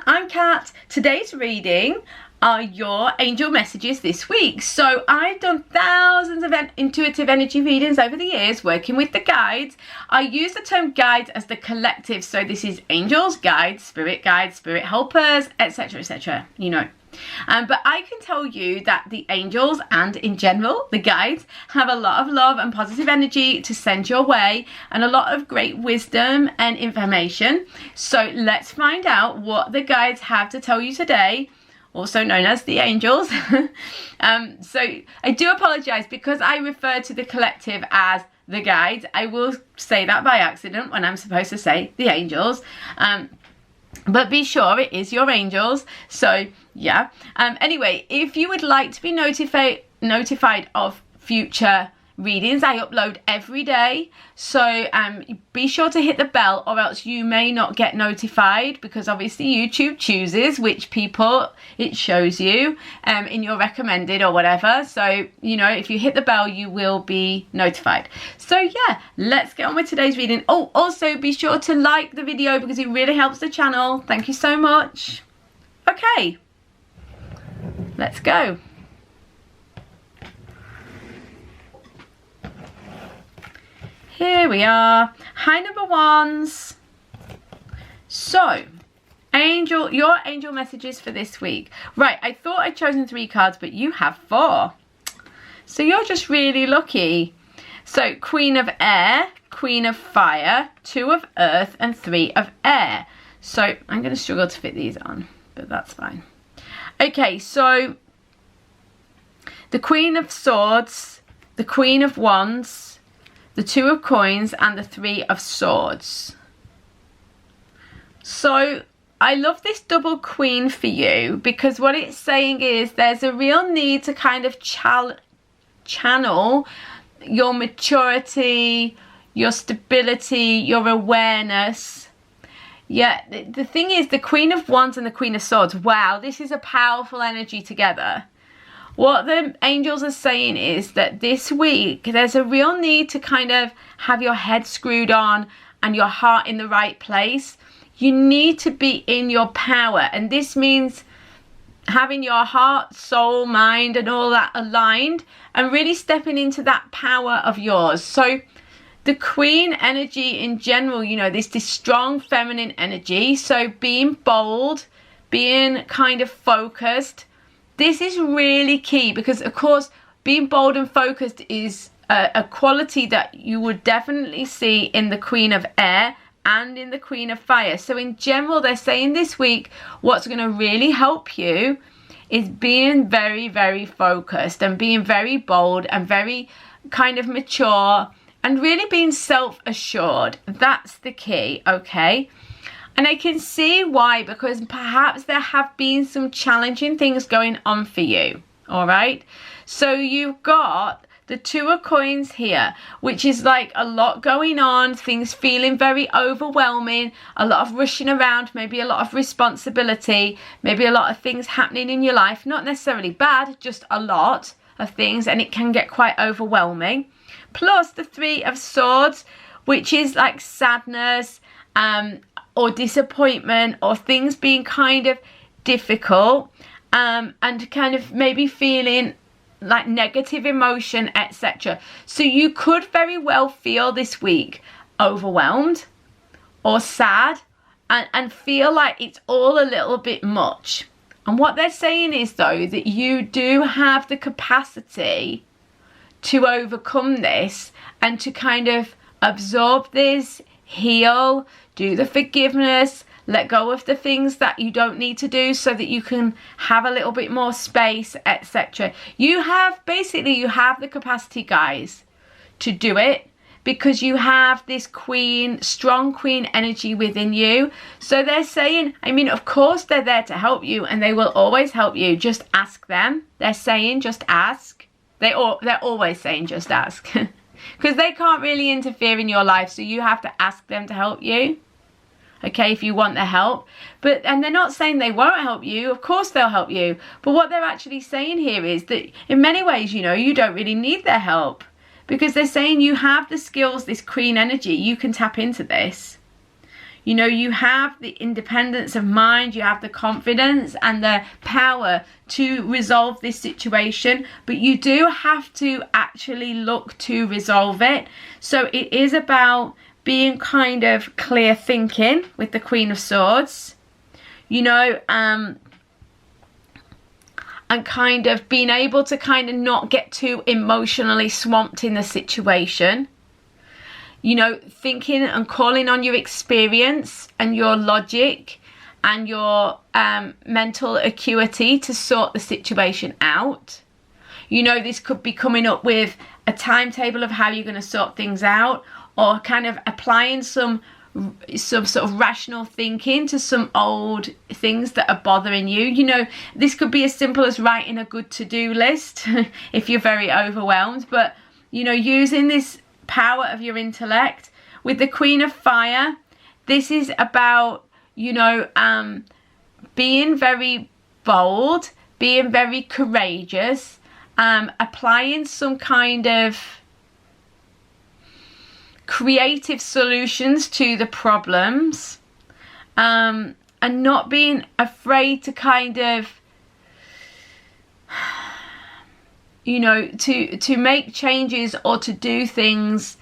I'm Kat. Today's reading are your angel messages this week. So I've done thousands of intuitive energy readings over the years working with the guides. I use the term guides as the collective, so this is angels, guides, spirit helpers, etc, etc, you know. But I can tell you that the angels and in general the guides have a lot of love and positive energy to send your way, and a lot of great wisdom and information. So let's find out what the guides have to tell you today, also known as the angels. So I do apologize because I refer to the collective as the guides. I will say that by accident when I'm supposed to say the angels. But be sure it is your angels. So yeah. Anyway, if you would like to be notified of future readings, I upload every day. So be sure to hit the bell, or else you may not get notified, because obviously YouTube chooses which people it shows you in your recommended or whatever. So, you know, if you hit the bell, you will be notified. So yeah, let's get on with today's reading. Oh, also be sure to like the video because it really helps the channel. Thank you so much. Okay, let's go. Here we are. Hi, number ones. So, your angel messages for this week. Right, I thought I'd chosen 3 cards, but you have 4. So you're just really lucky. So, Queen of Air, Queen of Fire, 2 of Earth, and 3 of Air. So, I'm going to struggle to fit these on, but that's fine. Okay, so the Queen of Swords, the Queen of Wands, the 2 of Coins, and the 3 of Swords. So I love this double queen for you, because what it's saying is there's a real need to kind of channel your maturity, your stability, your awareness. Yeah, the thing is, the Queen of Wands and the Queen of Swords, wow, this is a powerful energy together. What the angels are saying is that this week there's a real need to kind of have your head screwed on and your heart in the right place. You need to be in your power, and this means having your heart, soul, mind and all that aligned, and really stepping into that power of yours. So the Queen energy in general, you know, this strong feminine energy, so being bold, being kind of focused. This is really key, because of course being bold and focused is a quality that you would definitely see in the Queen of Air and in the Queen of Fire. So in general, they're saying this week what's going to really help you is being very, very focused and being very bold and very kind of mature and really being self-assured. That's the key, okay? And I can see why, because perhaps there have been some challenging things going on for you, all right? So you've got the 2 of Coins here, which is like a lot going on, things feeling very overwhelming, a lot of rushing around, maybe a lot of responsibility, maybe a lot of things happening in your life, not necessarily bad, just a lot of things, and it can get quite overwhelming. Plus the 3 of Swords, which is like sadness, or disappointment, or things being kind of difficult, and kind of maybe feeling like negative emotion, etc. So you could very well feel this week overwhelmed or sad, and feel like it's all a little bit much. And what they're saying is, though, that you do have the capacity to overcome this and to kind of absorb this, heal, do the forgiveness, let go of the things that you don't need to do, so that you can have a little bit more space, etc. You have the capacity, guys, to do it, because you have this strong queen energy within you. So they're saying, I mean, of course they're there to help you, and they will always help you. Just ask them. They're saying just ask. They're always saying just ask. Because they can't really interfere in your life, so you have to ask them to help you, okay, if you want their help. And they're not saying they won't help you. Of course they'll help you. But what they're actually saying here is that in many ways, you know, you don't really need their help, because they're saying you have the skills, this queen energy, you can tap into this. You know, you have the independence of mind, you have the confidence and the power to resolve this situation, but you do have to actually look to resolve it. So it is about being kind of clear thinking with the Queen of Swords, you know, and kind of being able to kind of not get too emotionally swamped in the situation. You know, thinking and calling on your experience and your logic and your mental acuity to sort the situation out. You know, this could be coming up with a timetable of how you're going to sort things out, or kind of applying some sort of rational thinking to some old things that are bothering you. You know, this could be as simple as writing a good to-do list if you're very overwhelmed, but, you know, using this power of your intellect. With the Queen of Fire, this is about, you know, being very bold, being very courageous, applying some kind of creative solutions to the problems, and not being afraid to kind of, you know, to make changes or to do things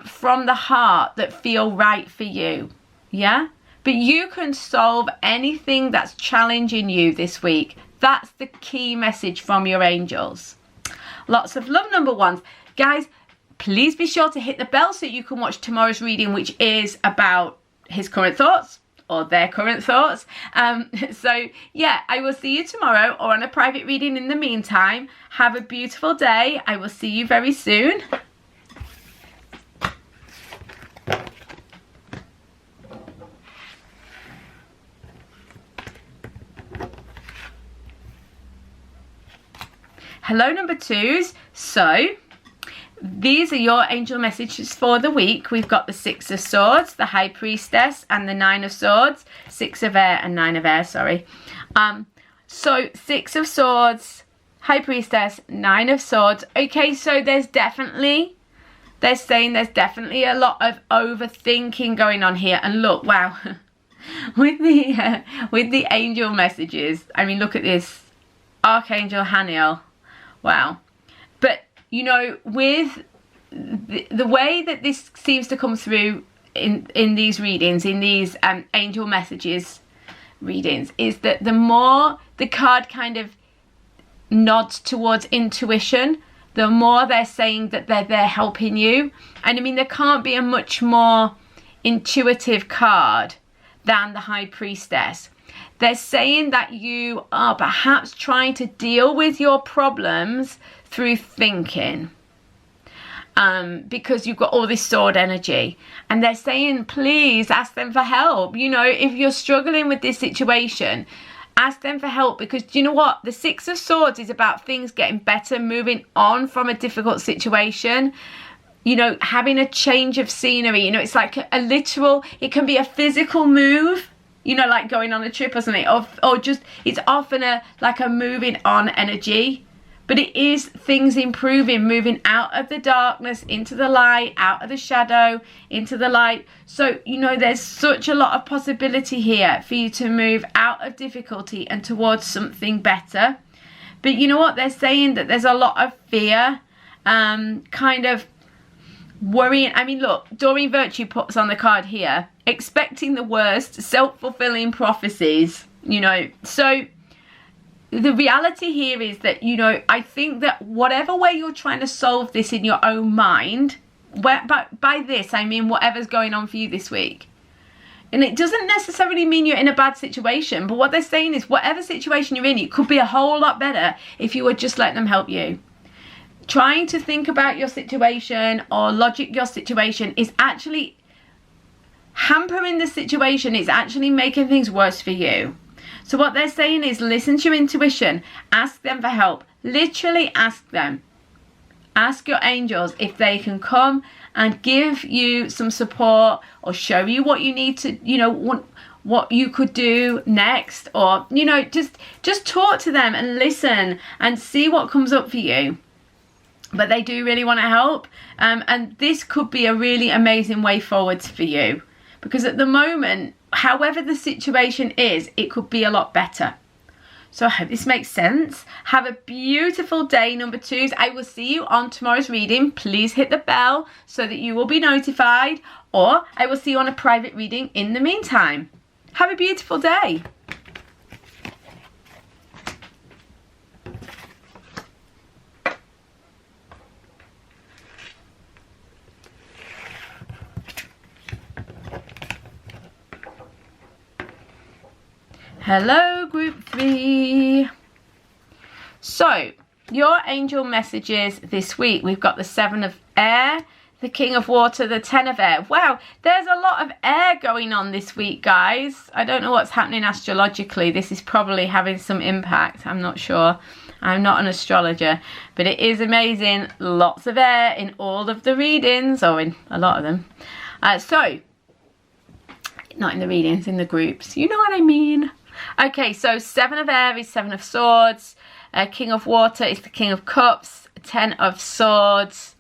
from the heart that feel right for you. Yeah? But you can solve anything that's challenging you this week. That's the key message from your angels. Lots of love, number ones. Guys, please be sure to hit the bell so you can watch tomorrow's reading, which is about his current thoughts, or their current thoughts. So yeah, I will see you tomorrow or on a private reading in the meantime. Have a beautiful day. I will see you very soon. Hello, number twos. So these are your angel messages for the week. We've got the Six of Swords, the High Priestess, and the Nine of Swords. Six of Air and Nine of Air, sorry. So Six of Swords, High Priestess, Nine of Swords. Okay, so they're saying there's definitely a lot of overthinking going on here. And look, wow, with the angel messages. I mean, look at this, Archangel Haniel. Wow. But you know, with the way that this seems to come through in these readings, in these angel messages readings, is that the more the card kind of nods towards intuition, the more they're saying that they're there helping you. And I mean, there can't be a much more intuitive card than the High Priestess. They're saying that you are perhaps trying to deal with your problems through thinking, because you've got all this sword energy, and they're saying please ask them for help. You know, if you're struggling with this situation, ask them for help, because do you know what, the Six of Swords is about things getting better, moving on from a difficult situation, you know, having a change of scenery. You know, it's like a literal, it can be a physical move, you know, like going on a trip or something, or just, it's often like a moving on energy. But it is things improving, moving out of the darkness into the light, out of the shadow into the light. So, you know, there's such a lot of possibility here for you to move out of difficulty and towards something better. But you know what? They're saying that there's a lot of fear, kind of worrying. I mean, look, Doreen Virtue puts on the card here, expecting the worst, self-fulfilling prophecies, you know. So the reality here is that, you know, I think that whatever way you're trying to solve this in your own mind, by this I mean whatever's going on for you this week. And it doesn't necessarily mean you're in a bad situation, but what they're saying is whatever situation you're in, it could be a whole lot better if you would just let them help you. Trying to think about your situation or logic your situation is actually hampering the situation. It's actually making things worse for you. So what they're saying is listen to your intuition, ask them for help, literally ask them. Ask your angels if they can come and give you some support or show you what you need to, you know, what you could do next, or, you know, just talk to them and listen and see what comes up for you. But they do really want to help, and this could be a really amazing way forwards for you. because at the moment, however the situation is, it could be a lot better. So I hope this makes sense. Have a beautiful day, number 2s. I will see you on tomorrow's reading. Please hit the bell so that you will be notified, or I will see you on a private reading in the meantime. Have a beautiful day. Hello, group 3. So, your angel messages this week. We've got the 7 of air, the King of water, the 10 of air. Wow, there's a lot of air going on this week, guys. I don't know what's happening astrologically. This is probably having some impact. I'm not sure. I'm not an astrologer, but it is amazing. Lots of air in all of the readings, or in a lot of them. Not in the readings, in the groups. You know what I mean? Okay, so 7 of air is 7 of swords. King of water is the King of cups. 10 of swords.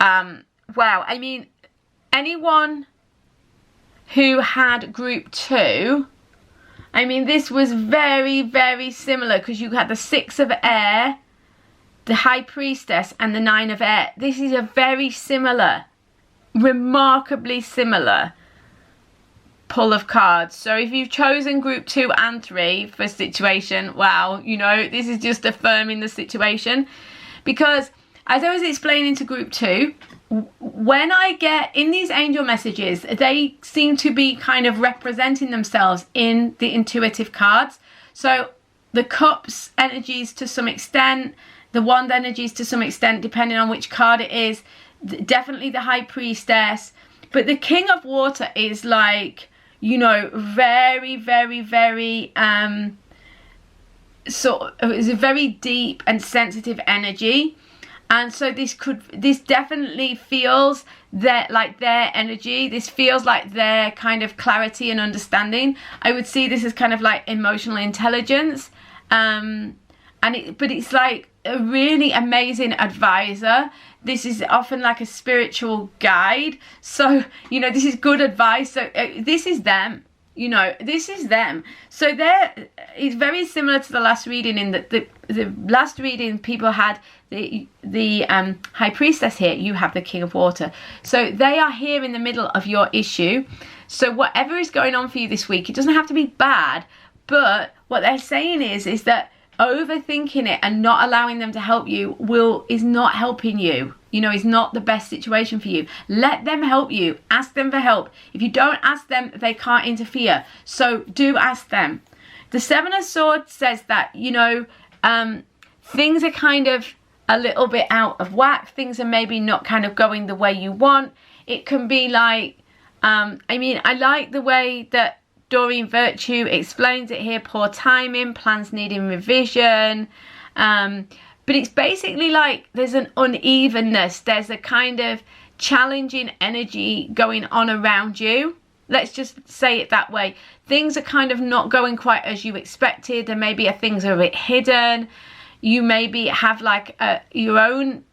Wow, I mean, anyone who had group 2, I mean, this was very, very similar, because you had the 6 of air, the High Priestess, and the 9 of air. This is a very similar, remarkably similar pull of cards. So if you've chosen group 2 and 3 for a situation, wow, you know, this is just affirming the situation. Because as I was explaining to group 2, when I get in these angel messages, they seem to be kind of representing themselves in the intuitive cards. So the cups energies to some extent, the wand energies to some extent, depending on which card it is, definitely the High Priestess. But the King of water is like, you know, very, very, very, it's a very deep and sensitive energy. And so this definitely feels that like their energy. This feels like their kind of clarity and understanding. I would see this as kind of like emotional intelligence. But it's like a really amazing advisor. This is often like a spiritual guide. So, you know, this is good advice. So this is them. You know, this is them. So it's very similar to the last reading, in that the last reading people had the High Priestess here. You have the King of water. So they are here in the middle of your issue. So whatever is going on for you this week, it doesn't have to be bad. But what they're saying is that overthinking it and not allowing them to help you is not helping you. You know, is not the best situation for you. Let them help you. Ask them for help. If you don't ask them, they can't interfere. So do ask them. The 7 of swords says that, you know, things are kind of a little bit out of whack. Things are maybe not kind of going the way you want. It can be like, I mean, I like the way that Doreen Virtue explains it here. Poor timing, plans needing revision. But it's basically like there's an unevenness. There's a kind of challenging energy going on around you. Let's just say it that way. Things are kind of not going quite as you expected. And maybe things are a bit hidden. You maybe have like your own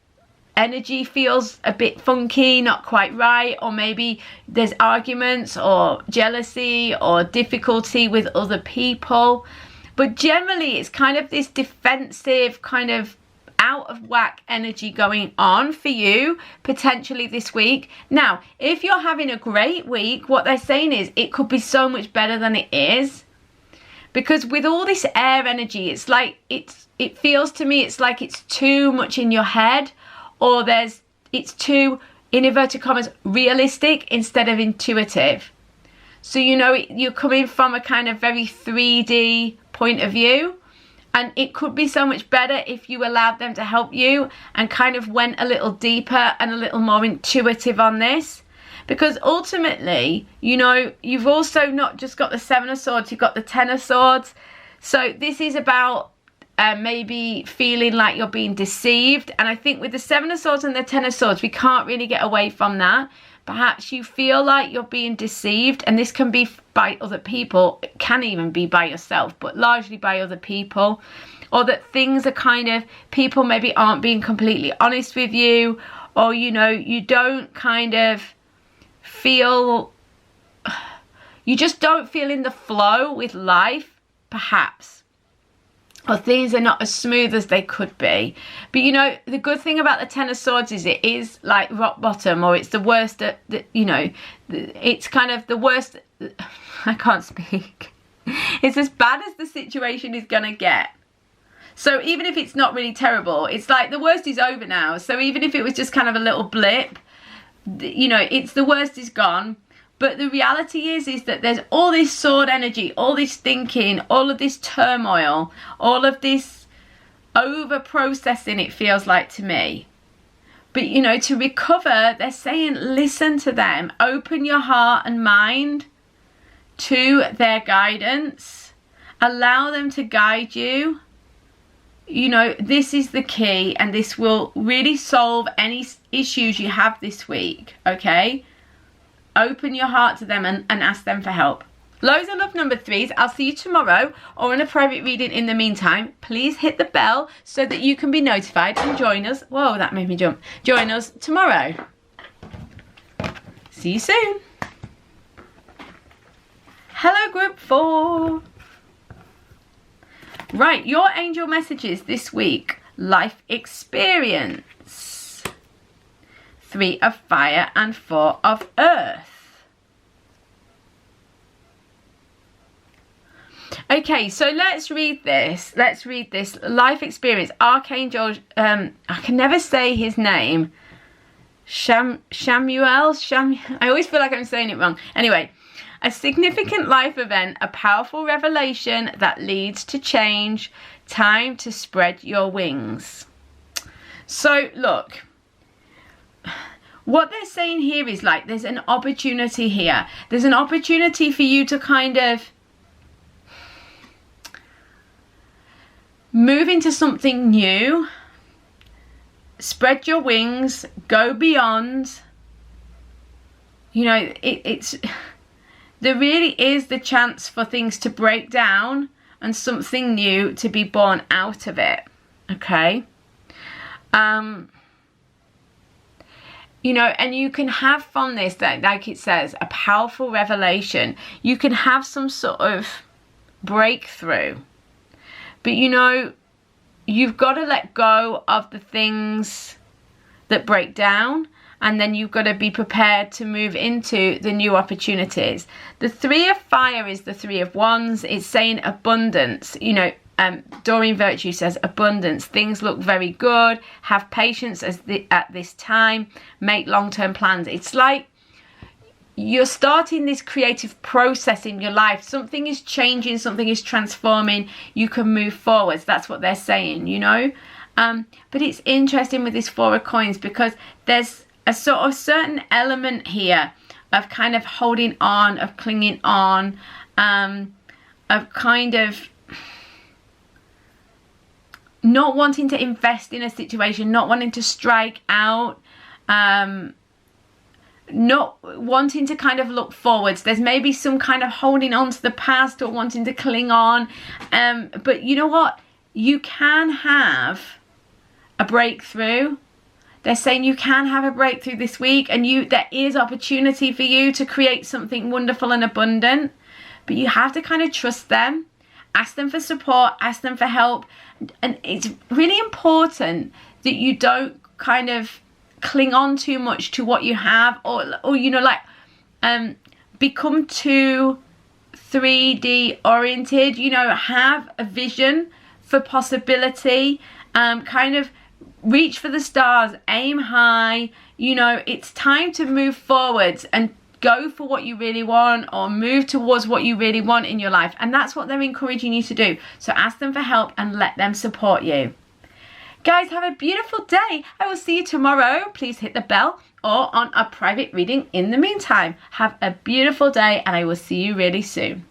energy feels a bit funky, not quite right. Or maybe there's arguments or jealousy or difficulty with other people. But generally, it's kind of this defensive, kind of out of whack energy going on for you, potentially this week. Now, if you're having a great week, what they're saying is it could be so much better than it is. Because with all this air energy, it's like, it feels to me, it's like it's too much in your head, or it's too, in inverted commas, realistic instead of intuitive. So, you know, you're coming from a kind of very 3D point of view, and it could be so much better if you allowed them to help you and kind of went a little deeper and a little more intuitive on this. Because ultimately, you know, you've also not just got the 7 of swords, you've got the 10 of swords. So this is about maybe feeling like you're being deceived. And I think with the 7 of swords and the 10 of swords, we can't really get away from that. Perhaps you feel like you're being deceived, and this can be by other people. It can even be by yourself, but largely by other people. Or that things are kind of, people maybe aren't being completely honest with you, or, you know, you don't kind of feel, you just don't feel in the flow with life, perhaps. Or things are not as smooth as they could be. But you know, the good thing about the Ten of Swords is it is like rock bottom, or it's the worst, you know, it's kind of the worst, I can't speak. It's as bad as the situation is going to get. So even if it's not really terrible, it's like the worst is over now. So even if it was just kind of a little blip, you know, it's the worst is gone. But the reality is that there's all this sword energy, all this thinking, all of this turmoil, all of this over processing, it feels like to me. But, you know, to recover, they're saying, listen to them. Open your heart and mind to their guidance. Allow them to guide you. You know, this is the key, and this will really solve any issues you have this week, okay? Open your heart to them and ask them for help. Loads of love, number 3s. I'll see you tomorrow or in a private reading. In the meantime, please hit the bell so that you can be notified and join us. Whoa, that made me jump. Join us tomorrow. See you soon. Hello, group 4. Right, your angel messages this week. Life experience. 3 of fire and 4 of earth. Okay, so let's read this. Let's read this. Life experience. Archangel, I can never say his name. Shamuel? I always feel like I'm saying it wrong. Anyway, a significant life event, a powerful revelation that leads to change. Time to spread your wings. So, look. What they're saying here is like there's an opportunity here. There's an opportunity for you to kind of move into something new, spread your wings, go beyond. You know, it's there really is the chance for things to break down and something new to be born out of it. Okay? You know, and you can have from this, that, like it says, a powerful revelation. You can have some sort of breakthrough. But, you know, you've got to let go of the things that break down. And then you've got to be prepared to move into the new opportunities. The 3 of fire is the 3 of wands. It's saying abundance. You know, Doreen Virtue says abundance. Things look very good. Have patience at this time. Make long-term plans. It's like you're starting this creative process in your life. Something is changing. Something is transforming. You can move forwards. That's what they're saying, you know. But it's interesting with this 4 of coins because there's a sort of certain element here of kind of holding on, of clinging on, of kind of not wanting to invest in a situation, not wanting to strike out, not wanting to kind of look forwards. There's maybe some kind of holding on to the past or wanting to cling on. But you know what? You can have a breakthrough. They're saying you can have a breakthrough this week, and there is opportunity for you to create something wonderful and abundant. But you have to kind of trust them. Ask them for support, ask them for help. And it's really important that you don't kind of cling on too much to what you have, or you know, like become too 3D oriented. You know, have a vision for possibility, kind of reach for the stars, aim high. You know, it's time to move forwards and go for what you really want, or move towards what you really want in your life. And that's what they're encouraging you to do. So ask them for help and let them support you. Guys, have a beautiful day. I will see you tomorrow. Please hit the bell or on a private reading in the meantime. Have a beautiful day, and I will see you really soon.